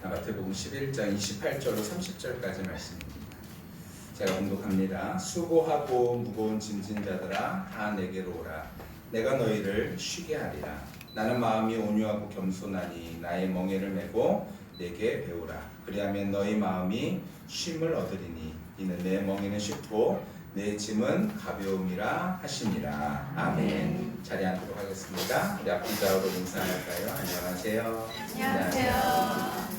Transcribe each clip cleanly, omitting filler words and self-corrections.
마태복음 11장 28절로 30절까지 말씀입니다. 제가 봉독합니다. 수고하고 무거운 짐진 자들아 다 내게로 오라. 내가 너희를 쉬게 하리라. 나는 마음이 온유하고 겸손하니 나의 멍에를 메고 내게 배우라. 그리하면 너희 마음이 쉼을 얻으리니 이는 내 멍에는 쉽고 내 짐은 가벼움이라 하시니라. 아멘. 자리에 앉도록 하겠습니다. 우리 앞기자로 인사할까요? 안녕하세요. 안녕하세요.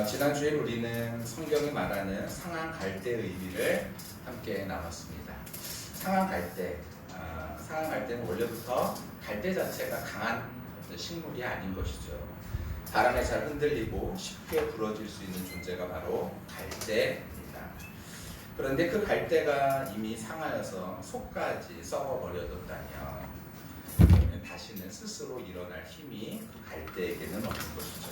지난주에 우리는 성경이 말하는 상한 갈대의 의미를 함께 나눴습니다. 상한 갈대, 상한 갈대는 원래부터 갈대 자체가 강한 식물이 아닌 것이죠. 바람에 잘 흔들리고 쉽게 부러질 수 있는 존재가 바로 갈대입니다. 그런데 그 갈대가 이미 상하여서 속까지 썩어버려졌다면 다시는 스스로 일어날 힘이 그 갈대에게는 없는 것이죠.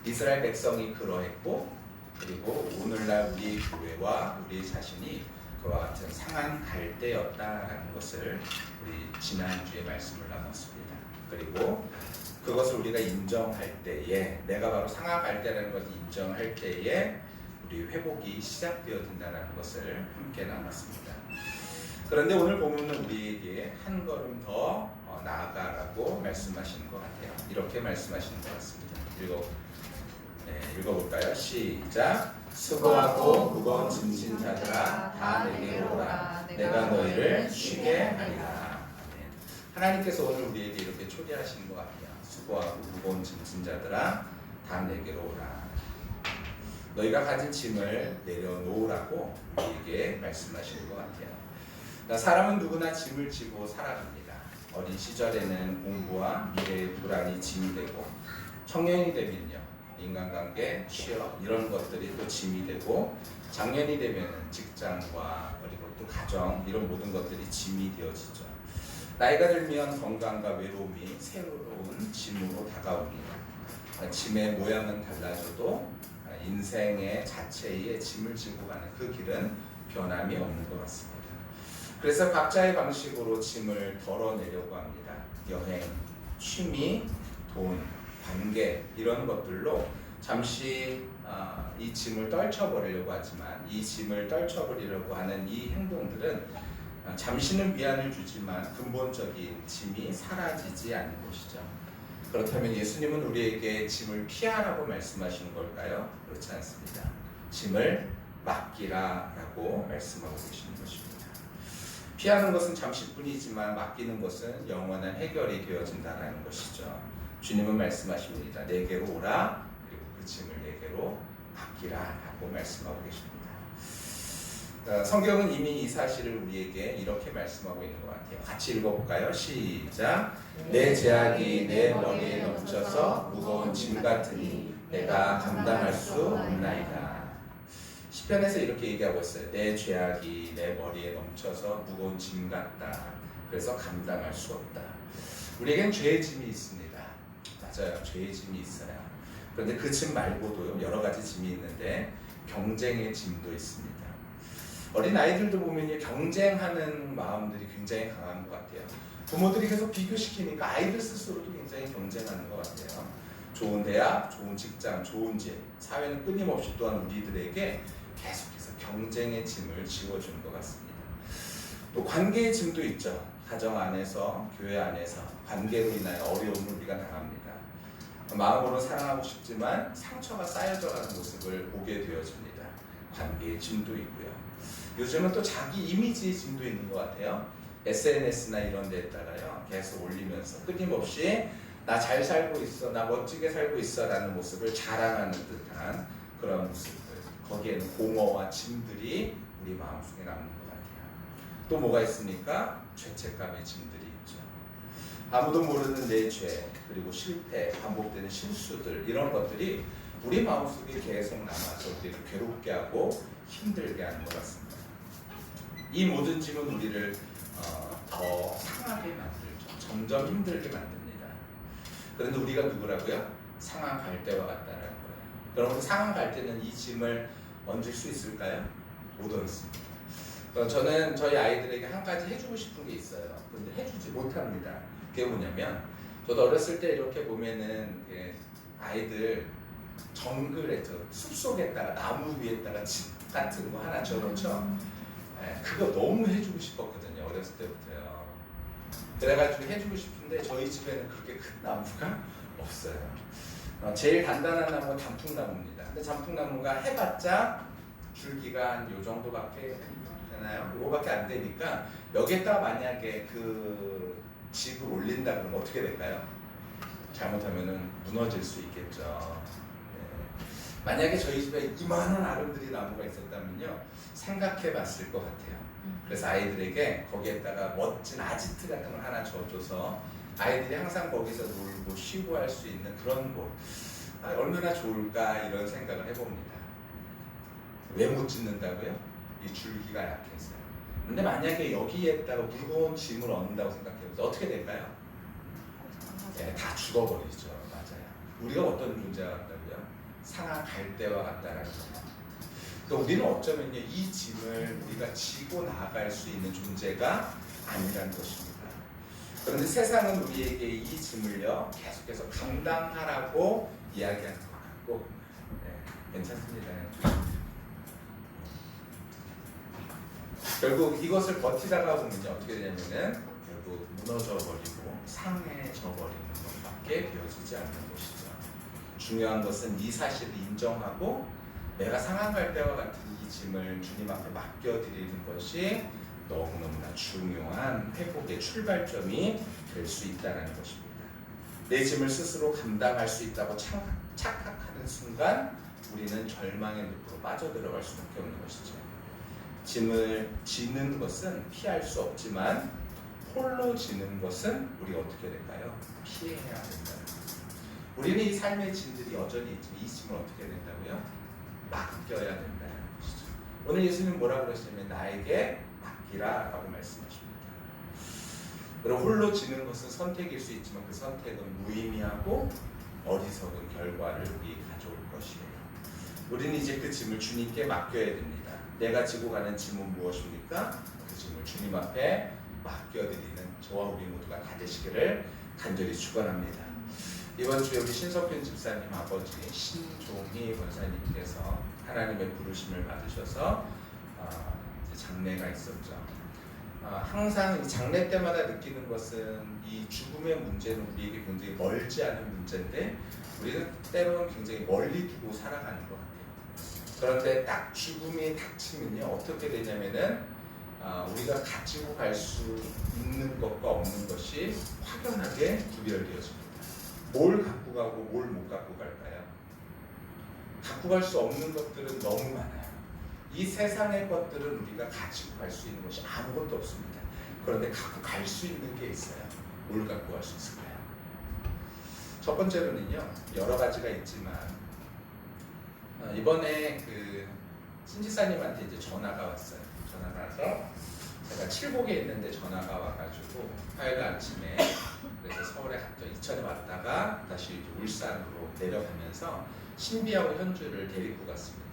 이스라엘 백성이 그러했고, 그리고 오늘날 우리 교회와 우리 자신이 그와 같은 상한 갈대였다라는 것을 우리 지난주에 말씀을 나눴습니다. 그리고 그것을 우리가 인정할 때에, 내가 바로 상한 갈대라는 것을 인정할 때에 우리 회복이 시작되어진다는 것을 함께 나눴습니다. 그런데 오늘 본문은 우리에게 한 걸음 더 나아가라고 말씀하시는 것 같아요. 이렇게 말씀하시는 것 같습니다. 읽어볼까요? 시작! 수고하고 무거운 짐진 자들아 다 내게로 오라. 내가 너희를 쉬게 하리라. 하나님께서 오늘 우리에게 이렇게 초대하시는 것 같아요. 수고하고 무거운 짐진 자들아 다 내게로 오라. 너희가 가진 짐을 내려놓으라고 우리에게 말씀하시는 것 같아요. 사람은 누구나 짐을 지고 살아갑니다. 어린 시절에는 공부와 미래의 불안이 짐이 되고, 청년이 되면요, 인간관계, 취업 이런 것들이 또 짐이 되고, 장년이 되면 직장과 그리고 또 가정 이런 모든 것들이 짐이 되어지죠. 나이가 들면 건강과 외로움이 새로운 짐으로 다가옵니다. 짐의 모양은 달라져도 인생의 자체의 짐을 지고 가는 그 길은 변함이 없는 것 같습니다. 그래서 각자의 방식으로 짐을 덜어내려고 합니다. 여행, 취미, 돈, 관계 이런 것들로 잠시 이 짐을 떨쳐버리려고 하지만, 이 짐을 떨쳐버리려고 하는 이 행동들은 잠시는 위안을 주지만 근본적인 짐이 사라지지 않는 것이죠. 그렇다면 예수님은 우리에게 짐을 피하라고 말씀하시는 걸까요? 그렇지 않습니다. 짐을 맡기라라고 말씀하고 계시는 것입니다. 피하는 것은 잠시뿐이지만 맡기는 것은 영원한 해결이 되어진다는 것이죠. 주님은 말씀하십니다. 내게로 오라. 그리고 그 짐을 내게로 맡기라라고 말씀하고 계십니다. 성경은 이미 이 사실을 우리에게 이렇게 말씀하고 있는 것 같아요. 같이 읽어볼까요? 시작! 내 죄악이 내 머리에 넘쳐서 무거운 짐 같으니 내가 감당할 수 없나이다. 시편에서 이렇게 얘기하고 있어요. 내 죄악이 내 머리에 넘쳐서 무거운 짐 같다. 그래서 감당할 수 없다. 우리에겐 죄의 짐이 있습니다. 맞아요. 죄의 짐이 있어요. 그런데 그 짐 말고도 여러 가지 짐이 있는데 경쟁의 짐도 있습니다. 어린 아이들도 보면 경쟁하는 마음들이 굉장히 강한 것 같아요. 부모들이 계속 비교시키니까 아이들 스스로도 굉장히 경쟁하는 것 같아요. 좋은 대학, 좋은 직장, 좋은 집, 사회는 끊임없이 또한 우리들에게 계속해서 경쟁의 짐을 지워주는 것 같습니다. 또 관계의 짐도 있죠. 가정 안에서, 교회 안에서 관계로 인하여 어려움을 우리가 당합니다. 마음으로 사랑하고 싶지만 상처가 쌓여져가는 모습을 보게 되어집니다. 관계의 짐도 있고요. 요즘은 또 자기 이미지의 짐도 있는 것 같아요. SNS나 이런 데에다가요, 계속 올리면서 끊임없이 나 잘 살고 있어, 나 멋지게 살고 있어 라는 모습을 자랑하는 듯한 그런 모습들, 거기에는 공허와 짐들이 우리 마음속에 남는 것 같아요. 또 뭐가 있습니까? 죄책감의 짐들이 있죠. 아무도 모르는 내 죄, 그리고 실패, 반복되는 실수들, 이런 것들이 우리 마음속에 계속 남아서 우리를 괴롭게 하고 힘들게 하는 것 같습니다. 이 모든 짐은 우리를 더 상하게 만들죠. 점점 힘들게 만듭니다. 그런데 우리가 누구라고요? 상한 갈대와 같다는 거예요. 여러분, 상한 갈대는 이 짐을 얹을 수 있을까요? 못 얹습니다. 저는 저희 아이들에게 한 가지 해주고 싶은 게 있어요. 그런데 해주지 못합니다. 그게 뭐냐면 저도 어렸을 때 이렇게 보면은 아이들 정글에 숲속에다가 나무 위에다가 집 같은 거 하나 지어놓죠. 그거 너무 해주고 싶었거든요. 어렸을 때부터요. 그래가지고 해주고 싶은데 저희 집에는 그렇게 큰 나무가 없어요. 제일 단단한 나무가 단풍나무입니다. 근데 단풍나무가 해봤자 줄기가 한 요 정도밖에 되나요? 요거밖에 안 되니까 여기에다가 만약에 그 집을 올린다 그러면 어떻게 될까요? 잘못하면은 무너질 수 있겠죠. 만약에 저희 집에 이만한 아름드리 나무가 있었다면요, 생각해 봤을 것 같아요. 그래서 아이들에게 거기에다가 멋진 아지트 같은 걸 하나 줘줘서 아이들이 항상 거기서 놀고 쉬고 할 수 있는 그런 곳, 얼마나 좋을까 이런 생각을 해봅니다. 왜 못 짓는다고요? 이 줄기가 약해서요. 근데 만약에 여기에다가 무거운 짐을 얻는다고 생각해보세요. 어떻게 될까요? 다 죽어버리죠. 맞아요. 우리가 어떤 존재와 같다고요? 상한 갈대와 같다라는 거예요. 그러니까 우리는 어쩌면요, 이 짐을 우리가 지고 나아갈 수 있는 존재가 아니라는 것입니다. 그런데 세상은 우리에게 이 짐을요, 계속해서 감당하라고 이야기하는 것 같고, 괜찮습니다. 결국 이것을 버티다가 보면요, 어떻게 되냐면은 결국 무너져 버리고 상해져 버리는 것밖에 되어지지 않는 것이죠. 중요한 것은 이 사실을 인정하고 내가 상한 갈대와 같은 이 짐을 주님 앞에 맡겨드리는 것이 너무너무나 중요한 회복의 출발점이 될 수 있다는 것입니다. 내 짐을 스스로 감당할 수 있다고 착각하는 순간 우리는 절망의 늪으로 빠져들어갈 수밖에 없는 것이죠. 짐을 지는 것은 피할 수 없지만 홀로 지는 것은 우리가 어떻게 될까요? 피해야 된다. 우리는 이 삶의 짐들이 여전히 있지만 이 짐을 어떻게 된다고요? 맡겨야 된다는 것이죠. 오늘 예수님은 뭐라고 그러시냐면 나에게 맡기라 라고 말씀하십니다. 그럼 홀로 지는 것은 선택일 수 있지만 그 선택은 무의미하고 어리석은 결과를 우리 가져올 것이에요. 우리는 이제 그 짐을 주님께 맡겨야 됩니다. 내가 지고 가는 짐은 무엇입니까? 그 짐을 주님 앞에 맡겨드리는 저와 우리 모두가 다 되시기를 간절히 축원합니다. 이번 주에 우리 신석균 집사님 아버지 신종희 권사님께서 하나님의 부르심을 받으셔서 장례가 있었죠. 항상 이 장례 때마다 느끼는 것은 이 죽음의 문제는 우리에게 굉장히 멀지 않은 문제인데 우리는 때로는 굉장히 멀리 두고 살아가는 것 같아요. 그런데 딱 죽음이 닥치면요, 어떻게 되냐면은 우리가 가지고 갈 수 있는 것과 없는 것이 확연하게 구별되어집니다. 뭘 갖고 가고 뭘 못 갖고 갈까요? 갖고 갈 수 없는 것들은 너무 많아요. 이 세상의 것들은 우리가 가지고 갈 수 있는 것이 아무것도 없습니다. 그런데 갖고 갈 수 있는 게 있어요. 뭘 갖고 갈 수 있을까요? 첫 번째로는요, 여러 가지가 있지만 이번에 그 신지사님한테 이제 전화가 왔어요. 전화가 와서 제가 칠곡에 있는데 전화가 와가지고 화요일 아침에 그래서 서울에 갔죠. 이천에 왔다가 다시 이제 울산으로 내려가면서 신비하고 현주를 데리고 갔습니다.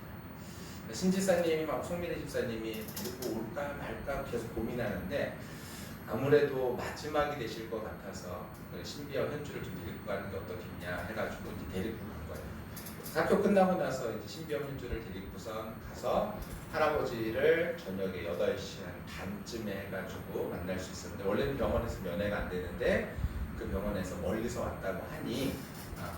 신지사님하고 송민희 집사님이 데리고 올까 말까 계속 고민하는데 아무래도 마지막이 되실 것 같아서 신비하고 현주를 좀 데리고 가는 게 어떻겠냐 해가지고 이제 데리고 간 거예요. 학교 끝나고 나서 이제 신비하고 현주를 데리고선 가서 할아버지를 저녁에 8시 한 반쯤에 해가지고 만날 수 있었는데 원래는 병원에서 면회가 안 되는데 그 병원에서 멀리서 왔다고 하니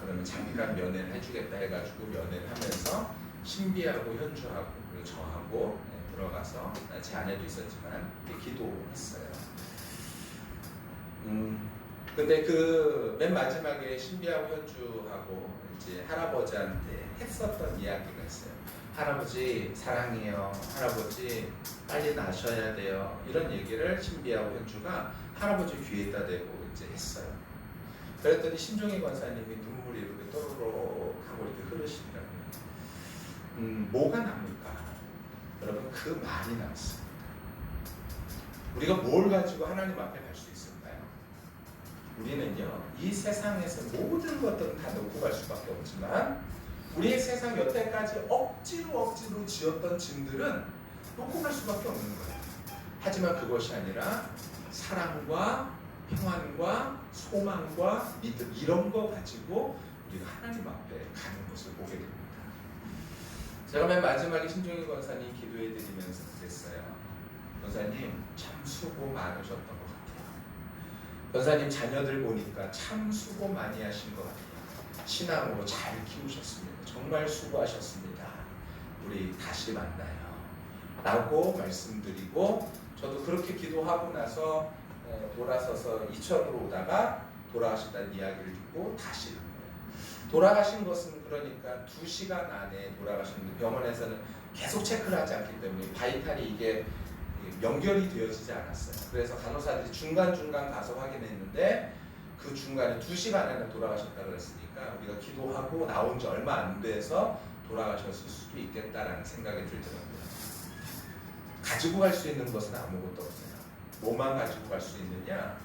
그러면 잠깐 면회를 해주겠다 해가지고 면회를 하면서 신비하고 현주하고 그리고 저하고 들어가서 제 아내도 있었지만 기도했어요. 근데 그 맨 마지막에 신비하고 현주하고 이제 할아버지한테 했었던 이야기가 있어요. 할아버지 사랑해요. 할아버지 빨리 나셔야 돼요. 이런 얘기를 신비하고 현주가 할아버지 귀에다 대고 이제 했어요. 그랬더니 신종희 권사님이 눈물이 이렇게 또르륵 하고 이렇게 흐르시더라고요. 뭐가 남을까? 여러분 그 말이 남습니다. 우리가 뭘 가지고 하나님 앞에 갈 수 있을까요? 우리는요, 이 세상에서 모든 것들은 다 놓고 갈 수밖에 없지만 우리의 세상 여태까지 억지로 지었던 짐들은 놓고 갈 수밖에 없는 거예요. 하지만 그것이 아니라 사랑과 평안과 소망과 믿음 이런 거 가지고 우리가 하나님 앞에 가는 것을 보게 됩니다. 제가 맨 마지막에 신종희 권사님 기도해 드리면서 그랬어요. 권사님 참 수고 많으셨던 것 같아요. 권사님 자녀들 보니까 참 수고 많이 하신 것 같아요. 신앙으로 잘 키우셨습니다. 정말 수고하셨습니다. 우리 다시 만나요 라고 말씀드리고, 저도 그렇게 기도하고 나서 돌아서서 이천으로 오다가 돌아가셨다는 이야기를 듣고 다시 간 거예요. 돌아가신 것은 그러니까 2시간 안에 돌아가셨는데 병원에서는 계속 체크를 하지 않기 때문에 바이탈이 이게 연결이 되어지지 않았어요. 그래서 간호사들이 중간중간 가서 확인했는데 그 중간에 2시간 안에 돌아가셨다고 했으니까 우리가 기도하고 나온 지 얼마 안 돼서 돌아가셨을 수도 있겠다라는 생각이 들더라고요. 가지고 갈 수 있는 것은 아무것도 없어요. 뭐만 가지고 갈 수 있느냐?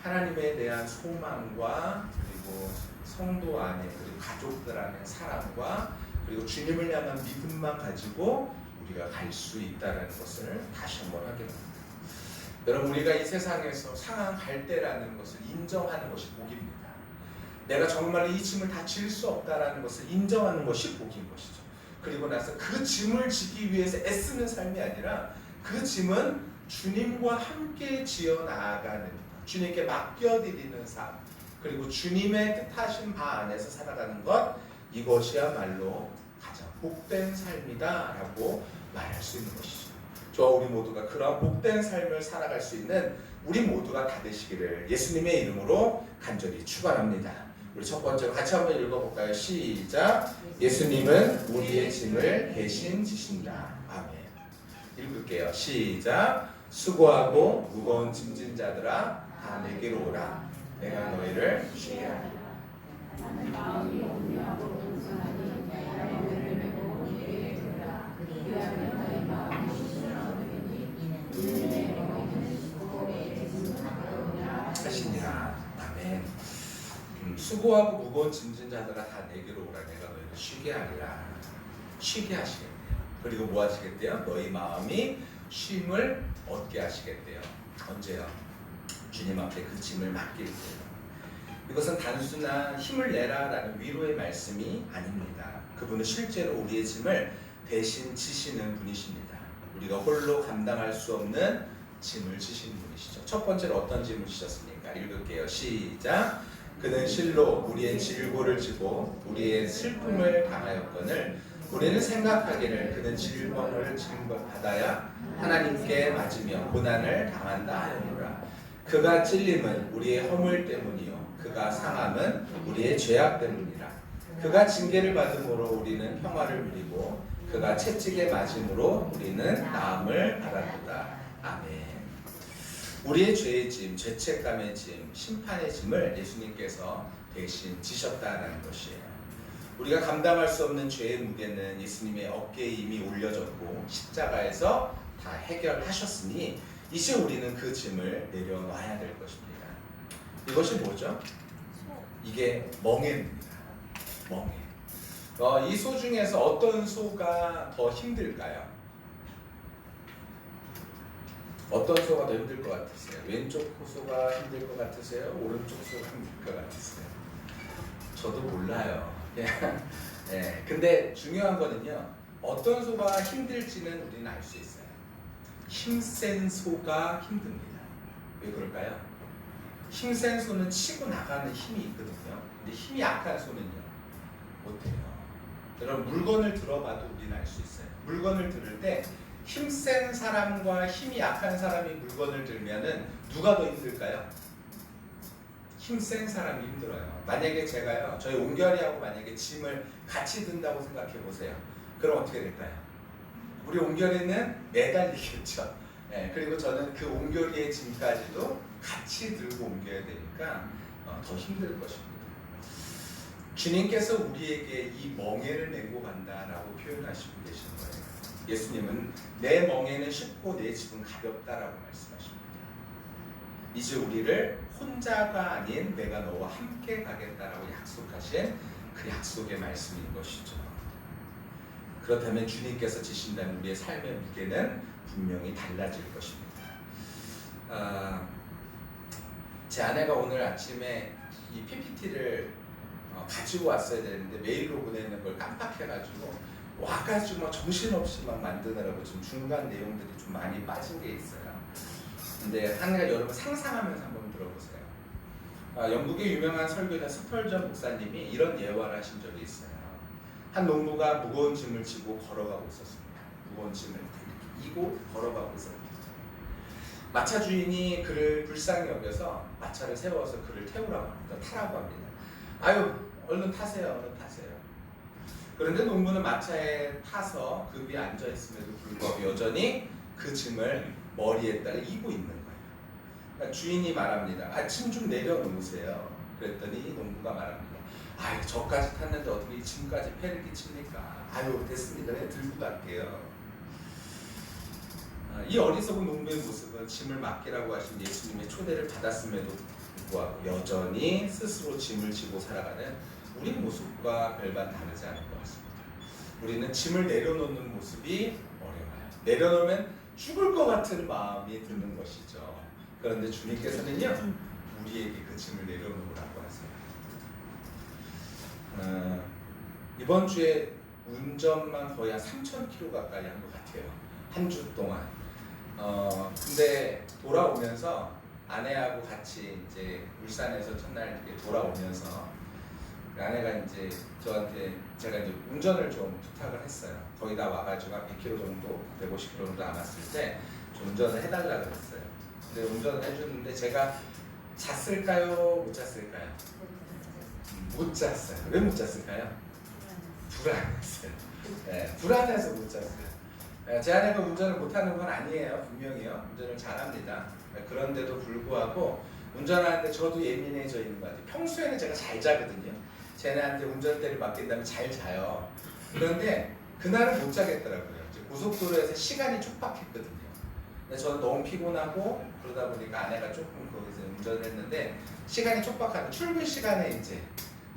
하나님에 대한 소망과 그리고 성도 안에 그리고 가족들 안에 사랑과 그리고 주님을 향한 믿음만 가지고 우리가 갈 수 있다는 것을 다시 한번 확인합니다. 여러분, 우리가 이 세상에서 상황할 때라는 것을 인정하는 것이 복입니다. 내가 정말 이 짐을 다 질 수 없다라는 것을 인정하는 것이 복인 것이죠. 그리고 나서 그 짐을 지기 위해서 애쓰는 삶이 아니라 그 짐은 주님과 함께 지어 나아가는, 주님께 맡겨드리는 삶, 그리고 주님의 뜻하신 바 안에서 살아가는 것, 이것이야말로 가장 복된 삶이다 라고 말할 수 있는 것이죠. 저와 우리 모두가 그런 복된 삶을 살아갈 수 있는 우리 모두가 다 되시기를 예수님의 이름으로 간절히 축원합니다. 우리 첫 번째로 같이 한번 읽어볼까요? 시작. 예수님은 우리의 짐을 대신 지신다. 아멘. 읽을게요. 시작. 수고하고 무거운 짐진 자들아 다 내게로 오라. 내가 너희를 쉬게 하리라. 나는 마음이 온유하고 겸손하니 내가 너희를 메고 이르게 되라. 그리하면 너희 마음이 쉬는 얻으리니 이는 내 영혼은 쉬고 내 짐은 가벼우니라 하시니라. 아멘. 수고하고 무거운 짐진 자들아 다 내게로 오라. 내가 너희를 쉬게 하리라. 쉬게 하시겠대요. 그리고 뭐 하시겠대요? 너희 마음이 쉼을 얻게 하시겠대요. 언제요? 주님 앞에 그 짐을 맡길 때요. 이것은 단순한 힘을 내라라는 위로의 말씀이 아닙니다. 그분은 실제로 우리의 짐을 대신 지시는 분이십니다. 우리가 홀로 감당할 수 없는 짐을 지시는 분이시죠. 첫 번째로 어떤 짐을 지셨습니까? 읽을게요. 시작. 그는 실로 우리의 질고를 지고 우리의 슬픔을 당하였거늘 우리는 생각하기를 그는 질병을 받아야 하나님께 맞으며 고난을 당한다 하였노라. 그가 찔림은 우리의 허물 때문이요 그가 상함은 우리의 죄악 때문이라. 그가 징계를 받음으로 우리는 평화를 누리고 그가 채찍에 맞음으로 우리는 나음을 받았도다. 아멘. 우리의 죄의 짐, 죄책감의 짐, 심판의 짐을 예수님께서 대신 지셨다는 것이에요. 우리가 감당할 수 없는 죄의 무게는 예수님의 어깨에 이미 올려졌고 십자가에서 다 해결하셨으니 이제 우리는 그 짐을 내려놔야 될 것입니다. 이것이 뭐죠? 이게 멍에입니다. 멍에. 이 소 중에서 어떤 소가 더 힘들까요? 어떤 소가 더 힘들 것 같으세요? 왼쪽 소가 힘들 것 같으세요? 오른쪽 소가 힘들 것 같으세요? 저도 몰라요. 네. 근데 중요한 거는요, 어떤 소가 힘들지는 우리는 알 수 있어요. 힘센 소가 힘듭니다. 왜 그럴까요? 힘센 소는 치고 나가는 힘이 있거든요. 근데 힘이 약한 소는요, 못해요. 여러분, 물건을 들어봐도 우리는 알 수 있어요. 물건을 들을 때 힘센 사람과 힘이 약한 사람이 물건을 들면은 누가 더 힘들까요? 힘센 사람이 힘들어요. 만약에 제가요, 저희 옹결이하고 만약에 짐을 같이 든다고 생각해 보세요. 그럼 어떻게 될까요? 우리 옹결이는 매달리겠죠. 네, 그리고 저는 그 옹결이의 짐까지도 같이 들고 옮겨야 되니까 더 힘들 것입니다. 주님께서 우리에게 이 멍에를 메고 간다라고 표현하시고 계시는 거예요. 예수님은 내 멍에는 쉽고 내 짐은 가볍다라고 말씀하십니다. 이제 우리를 혼자가 아닌 내가 너와 함께 가겠다라고 약속하신 그 약속의 말씀인 것이죠. 그렇다면 주님께서 지신다는 우리의 삶의 무게는 분명히 달라질 것입니다. 제 아내가 오늘 아침에 이 PPT를 가지고 왔어야 되는데 메일로 보내는 걸 깜빡해가지고 와가지고 막 정신없이 막 만드느라고 지금 중간 내용들이 좀 많이 빠진 게 있어요. 근데 한 가지 여러분 상상하면서 한번 들어보세요. 영국의 유명한 설교자 스펄전 목사님이 이런 예화를 하신 적이 있어요. 한 농부가 무거운 짐을 지고 걸어가고 있었습니다. 무거운 짐을 이고 걸어가고 있었습니다. 마차 주인이 그를 불쌍히 여겨서 마차를 세워서 그를 태우라고 합니다. 타라고 합니다. 아유, 얼른 타세요, 얼른 타세요. 그런데 농부는 마차에 타서 그 위에 앉아 있음에도 불구하고 여전히 그 짐을 머리에다가 이고 있는 거예요. 그러니까 주인이 말합니다. 짐 좀 내려놓으세요. 그랬더니 농부가 말합니다. 아유, 저까지 탔는데 어떻게 이 짐까지 패를 끼칩니까? 아유, 됐습니다. 그냥 들고 갈게요. 이 어리석은 농부의 모습은 짐을 맡기라고 하신 예수님의 초대를 받았음에도 불구하고 여전히 스스로 짐을 지고 살아가는 우리 모습과 별반 다르지 않은 것 같습니다. 우리는 짐을 내려놓는 모습이 어려워요. 내려놓으면 죽을 것 같은 마음이 드는 것이죠. 그런데 주님께서는요, 우리에게 그 짐을 내려놓으라고 하세요. 이번 주에 운전만 거의 한 3,000km 가까이 한 것 같아요. 한 주 동안. 근데 돌아오면서 아내하고 같이 이제 울산에서 첫날 이렇게 돌아오면서 아내가 이제 저한테 제가 이제 운전을 좀 부탁을 했어요. 거의 다 와가지고 한 100km 정도, 150km 정도 남았을 때 좀 운전을 해달라고 했어요. 근데 운전을 해줬는데 제가 잤을까요? 못 잤을까요? 못 잤어요. 왜 못 잤을까요? 불안했어요. 네, 불안해서 못 잤어요. 제 아내가 운전을 못하는 건 아니에요. 분명히요. 운전을 잘합니다. 그런데도 불구하고 운전하는데 저도 예민해져 있는 것 같아요. 평소에는 제가 잘 자거든요. 제 아내한테 운전대를 맡긴다면 잘 자요. 그런데 그날은 못 자겠더라고요. 고속도로에서 시간이 촉박했거든요. 근데 저는 너무 피곤하고 그러다 보니까 아내가 조금 거기서 운전을 했는데 시간이 촉박하고 출근 시간에 이제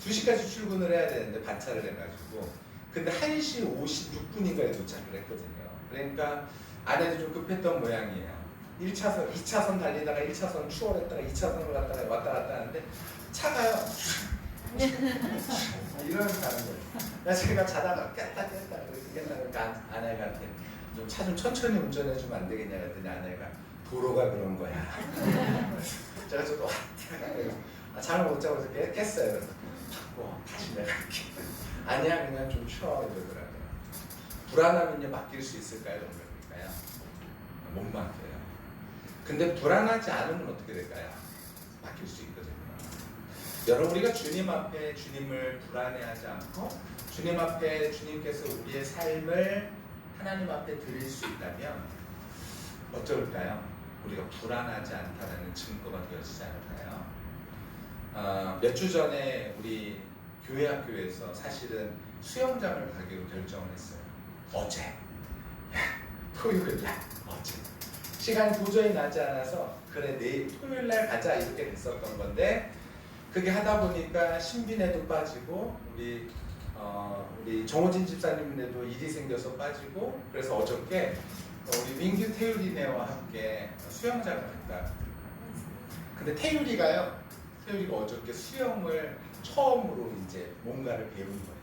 2시까지 출근을 해야 되는데 반차를 해가지고 근데 1시 56분인가에 도착을 했거든요. 그러니까 아내도 좀 급했던 모양이에요. 1차선, 2차선 달리다가 1차선 추월했다가 2차선으로 갔다가 왔다 갔다 하는데 차가요. 이러면서 가는 거예요. 제가 자다가 깼다 그러니까 아내가 좀 차 좀 천천히 운전해주면 안 되겠냐 그랬더니 아내가 도로가 그런 거야. 제가 저도 잠을 못 자고 깼어요. 그래서 다시 내가 할게. 아니야 그냥 좀 쉬어 이러더라고요. 불안하면요 맡길 수 있을까요? 그럴까요? 못 맡겨요. 근데 불안하지 않으면 어떻게 될까요? 맡길 수 있거든요. 여러분 우리가 주님 앞에 주님을 불안해하지 않고 주님 앞에 주님께서 우리의 삶을 하나님 앞에 드릴 수 있다면 어떨까요? 우리가 불안하지 않다는 증거가 되어지지 않을까요? 몇 주 전에 우리 교회 학교에서 사실은 수영장을 가기로 결정을 했어요. 어제 토요일날 어제 시간이 도저히 나지 않아서 그래 내일 토요일날 가자 이렇게 됐었던 건데 그게 하다 보니까 신빈에도 빠지고 우리 정호진 집사님네도 일이 생겨서 빠지고 그래서 어저께 우리 민규 태율이네와 함께 수영장을 갔다. 근데 태율이가 어저께 수영을 처음으로 이제 뭔가를 배운 거예요.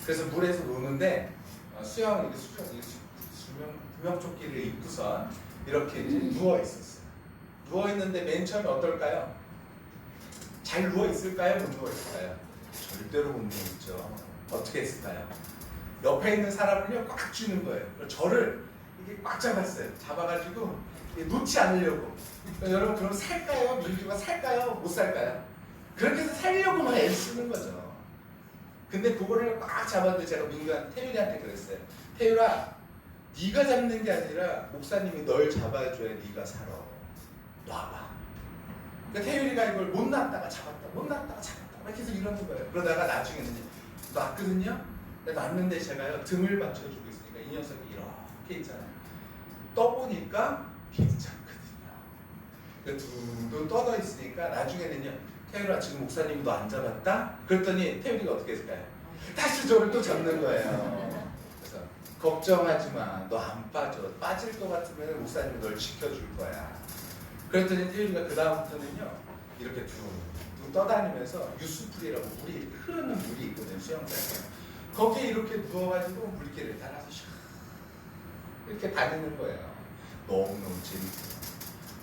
그래서 물에서 노는데 구명조끼를 입고서 이렇게 이제 누워 있었어요. 누워 있는데 맨 처음에 어떨까요? 잘 누워 있을까요? 못 누워 있을까요? 절대로 못 누워 있죠. 어떻게 했을까요? 옆에 있는 사람을요 꽉 쥐는 거예요. 저를 이게 꽉 잡았어요. 잡아가지고 놓지 않으려고. 여러분 그럼 살까요? 민규가 살까요? 못 살까요? 그렇게 해서 살려고만 애를 쓰는 거죠. 근데 그거를 꽉 잡았는데 제가 태율이한테 그랬어요. 태율아, 네가 잡는 게 아니라 목사님이 널 잡아줘야 네가 살아. 놔봐. 그러니까 태율이가 이걸 못 놨다가 잡았다, 못 놨다가 잡았다 막 계속 이러는 거예요. 그러다가 나중에는 놨거든요. 놨는데 제가요 등을 받쳐주고 있으니까 이 녀석이 이렇게 있잖아요. 떠보니까 괜찮거든요. 둥둥 떠져 있으니까 나중에는요 태율아 지금 목사님이 너 안 잡았다? 그랬더니 태율이가 어떻게 했을까요? 다시 저를 또 잡는 거예요. 그래서 걱정하지 마. 너 안 빠져. 빠질 것 같으면 목사님이 널 지켜줄 거야. 그랬더니 태율이가 그 다음부터는요 이렇게 둥둥 떠다니면서 유수풀이라고 물이 이렇게 흐르는 물이 있거든요. 수영장에. 거기에 이렇게 누워가지고 물길을 따라서 이렇게 다니는 거예요. 너무너무 재밌어요.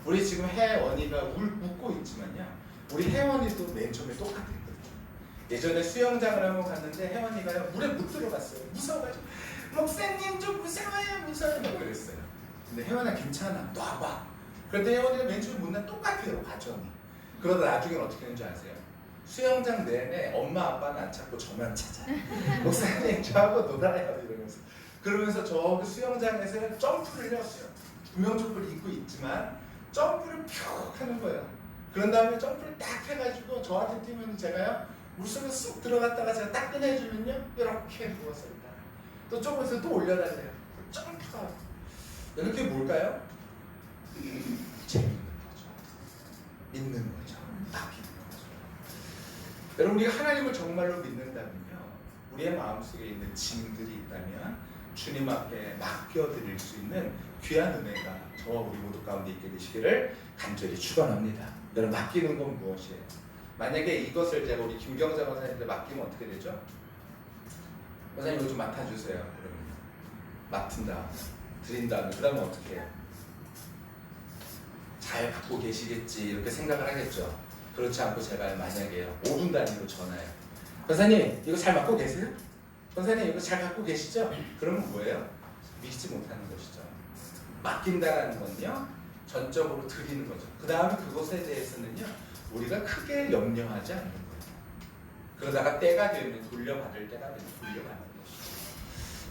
우리 지금 혜원이가 웃고 있지만요. 우리 혜원이도 맨 처음에 똑같았거든요. 예전에 수영장을 한번 갔는데 혜원이가 물에 못 들어갔어요. 무서워가지고 목사님 좀 무서워요 막 그랬어요. 근데 혜원아 괜찮아 놔봐. 그런데 혜원이가 맨 처음에 못 나 똑같아요. 과정이. 그러다 나중에는 어떻게 되는 줄 아세요? 수영장 내내 엄마 아빠는 안 찾고 저만 찾아요. 목사님 저하고 놀아요 이러면서. 그러면서 저기 수영장에서 점프를 했어요. 구명조끼를 입고 있지만 점프를 펴 하는 거예요. 그런 다음에 점프를 딱 해가지고 저한테 뛰면 제가요 물속에 쑥 들어갔다가 제가 딱 꺼내주면요 이렇게 누워서 있다가 또 조금씩 또 올려달래요. 점프가 이렇게 뭘까요? 재밌는 거죠. 믿는 거죠. 맡기는 거죠. 여러분 우리가 하나님을 정말로 믿는다면요 우리의 마음속에 있는 짐들이 있다면 주님 앞에 맡겨드릴 수 있는 귀한 은혜가 저와 우리 모두 가운데 있게 되시기를 간절히 축원합니다. 여러분 맡기는 건 무엇이에요? 만약에 이것을 제가 우리 김경자 권사님한테 맡기면 어떻게 되죠? 권사님 이거 좀 맡아주세요. 그러면 맡은 다음 드린 다음에 그 다음에 어떻게 해요? 잘 갖고 계시겠지 이렇게 생각을 하겠죠. 그렇지 않고 제가 만약에요 5분 단위로 전화해요. 권사님 이거 잘 맡고 계세요? 권사님 이거 잘 갖고 계시죠? 그러면 뭐예요? 믿지 못하는 것이죠. 맡긴다는 건요 전적으로 드리는 거죠. 그 다음에 그것에 대해서는요 우리가 크게 염려하지 않는 거예요. 그러다가 때가 되면 돌려받을 때가 되면 돌려받는 것이죠.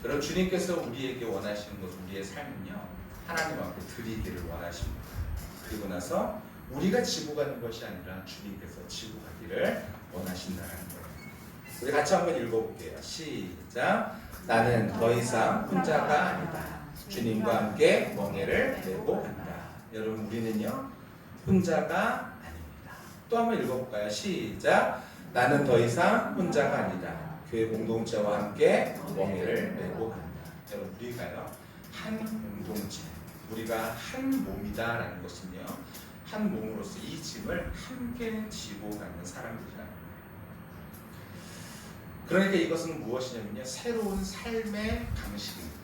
여러분 주님께서 우리에게 원하시는 것은 우리의 삶은요 하나님 앞에 드리기를 원하십니다. 그리고 나서 우리가 지고 가는 것이 아니라 주님께서 지고 가기를 원하신다는 거예요. 우리 같이 한번 읽어볼게요. 시작. 나는 더 이상 혼자가 아니다. 주님과 함께 멍에를 메고 간다. 여러분 우리는요 혼자가 아닙니다. 또 한번 읽어볼까요? 시작. 나는 더 이상 혼자가 아니다. 교회 공동체와 함께 멍에를 메고 간다. 여러분 우리가요 한 공동체, 우리가 한 몸이다라는 것은요 한 몸으로서 이 짐을 함께 지고 가는 사람들이라는 거예요. 그러니까 이것은 무엇이냐면요 새로운 삶의 방식입니다.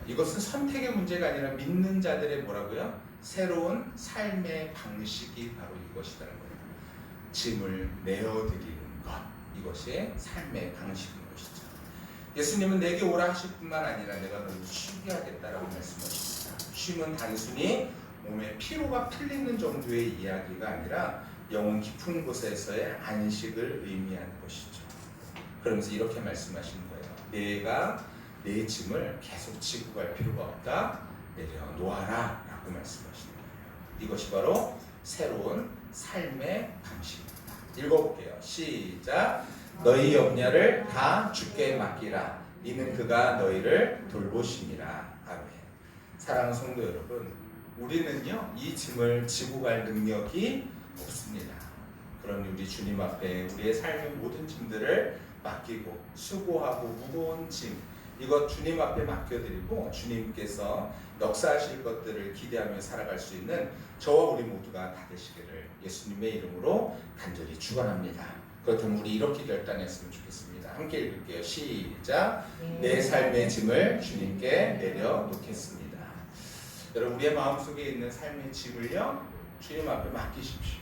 이것은 선택의 문제가 아니라 믿는 자들의 뭐라고요? 새로운 삶의 방식이 바로 이것이라는 거예요. 짐을 내어드리는 것, 이것이 삶의 방식인 것이죠. 예수님은 내게 오라 하실 뿐만 아니라 내가 너를 쉬게 하겠다라고 말씀하십니다. 쉼은 단순히 몸에 피로가 풀리는 정도의 이야기가 아니라 영혼 깊은 곳에서의 안식을 의미하는 것이죠. 그러면서 이렇게 말씀하시는 거예요. 내가 내 짐을 계속 지고 갈 필요가 없다. 내려놓아라 라고 말씀하시는 거예요. 이것이 바로 새로운 삶의 방식입니다. 읽어볼게요. 시작. 너희 염려를 다 주께 맡기라. 이는 그가 너희를 돌보심이라. 아멘. 사랑하는 성도 여러분, 우리는요 이 짐을 지고 갈 능력이 없습니다. 그러니 우리 주님 앞에 우리의 삶의 모든 짐들을 맡기고 수고하고 무거운 짐 이것 주님 앞에 맡겨드리고 주님께서 역사하실 것들을 기대하며 살아갈 수 있는 저와 우리 모두가 다 되시기를 예수님의 이름으로 간절히 축원합니다. 그렇다면 우리 이렇게 결단했으면 좋겠습니다. 함께 읽을게요. 시작. 내 삶의 짐을 주님께 내려놓겠습니다. 여러분 우리의 마음속에 있는 삶의 짐을요 주님 앞에 맡기십시오.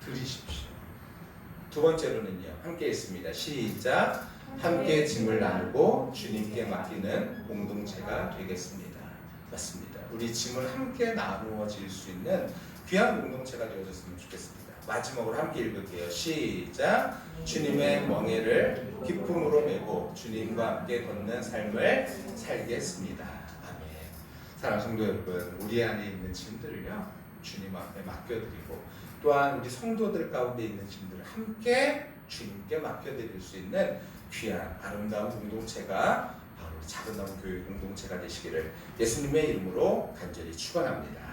드리십시오. 두 번째로는요 함께 있습니다. 시작. 함께 짐을 나누고 주님께 맡기는 공동체가 되겠습니다. 맞습니다. 우리 짐을 함께 나누어질 수 있는 귀한 공동체가 되어졌으면 좋겠습니다. 마지막으로 함께 읽을게요. 시작. 주님의 멍에를 기쁨으로 메고 주님과 함께 걷는 삶을 살겠습니다. 아멘. 사랑하는 성도 여러분, 우리 안에 있는 짐들을요 주님 앞에 맡겨드리고 또한 우리 성도들 가운데 있는 짐들을 함께 주님께 맡겨드릴 수 있는 귀한 아름다운 공동체가 바로 작은 나무 교회 공동체가 되시기를 예수님의 이름으로 간절히 축원합니다.